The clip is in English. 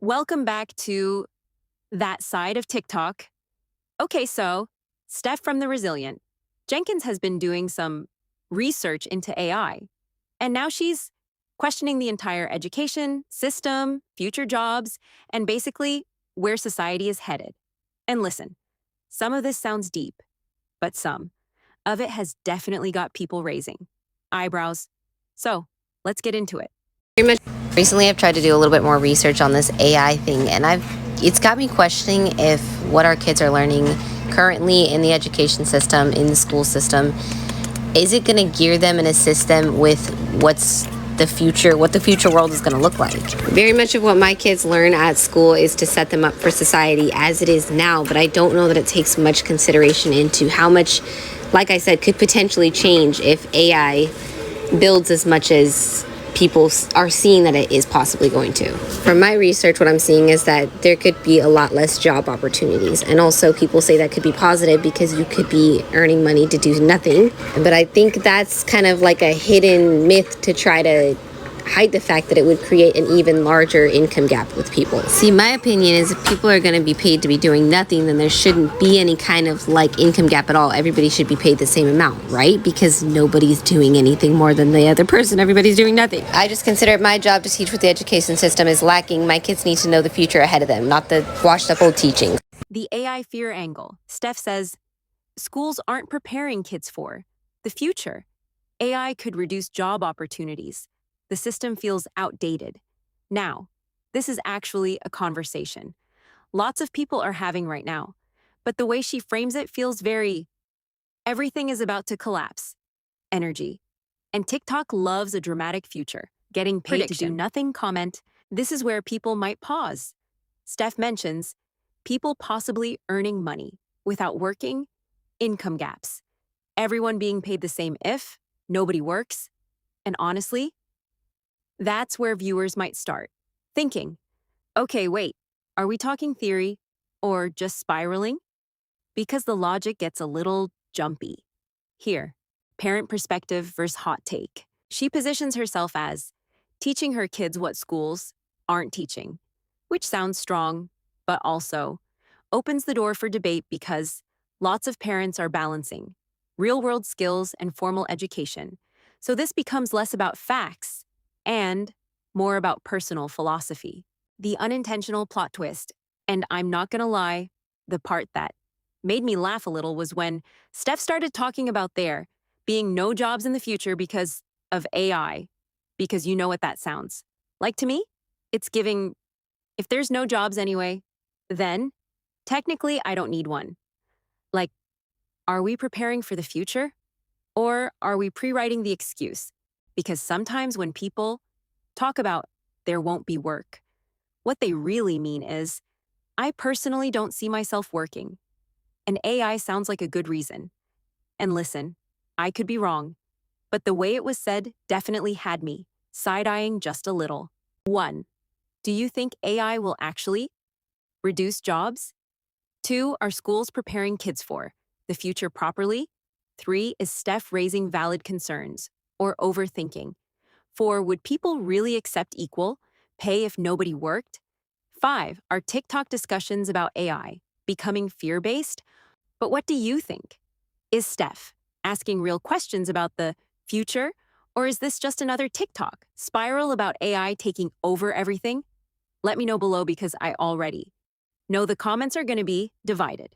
Welcome back to that side of TikTok. Okay, so Steph from the Resilient Jenkins has been doing some research into AI, and now she's questioning the entire education system, future jobs, and basically where society is headed. And listen, some of this sounds deep, but some of it has definitely got people raising eyebrows. So let's get into it. Very much. Recently, I've tried to do a little bit more research on this AI thing, and it's got me questioning if what our kids are learning currently in the education system, in the school system, is it going to gear them and assist them with what the future world is going to look like. Very much of what my kids learn at school is to set them up for society as it is now, but I don't know that it takes much consideration into how much, like I said, could potentially change if AI builds as much as people are seeing that it is possibly going to. From my research, what I'm seeing is that there could be a lot less job opportunities. And also people say that could be positive because you could be earning money to do nothing. But I think that's kind of like a hidden myth to try to hide the fact that it would create an even larger income gap with people. See, my opinion is if people are going to be paid to be doing nothing, then there shouldn't be any kind of like income gap at all. Everybody should be paid the same amount, right? Because nobody's doing anything more than the other person. Everybody's doing nothing. I just consider it my job to teach what the education system is lacking. My kids need to know the future ahead of them, not the washed up old teachings. The AI fear angle. Steph says schools aren't preparing kids for the future. AI could reduce job opportunities. The system feels outdated. Now, this is actually a conversation lots of people are having right now, but the way she frames it feels very, everything is about to collapse. Energy. And TikTok loves a dramatic future. Getting paid to do nothing comment. This is where people might pause. Steph mentions people possibly earning money without working, income gaps. Everyone being paid the same if nobody works. And honestly, that's where viewers might start thinking, okay, wait, are we talking theory or just spiraling? Because the logic gets a little jumpy. Here, parent perspective versus hot take. She positions herself as teaching her kids what schools aren't teaching, which sounds strong, but also opens the door for debate because lots of parents are balancing real-world skills and formal education. So this becomes less about facts and more about personal philosophy. The unintentional plot twist, and I'm not gonna lie, the part that made me laugh a little was when Steph started talking about there being no jobs in the future because of AI, because you know what that sounds like to me? It's giving, if there's no jobs anyway, then technically I don't need one. Like, are we preparing for the future? Or are we pre-writing the excuse? Because sometimes when people talk about there won't be work, what they really mean is, I personally don't see myself working. And AI sounds like a good reason. And listen, I could be wrong, but the way it was said definitely had me side-eyeing just a little. 1. Do you think AI will actually reduce jobs? 2. Are schools preparing kids for the future properly? 3. Is Steph raising valid concerns or overthinking? 4. Would people really accept equal pay if nobody worked? 5. Are TikTok discussions about AI becoming fear-based? But what do you think? Is Steph asking real questions about the future, or is this just another TikTok spiral about AI taking over everything? Let me know below because I already know the comments are going to be divided.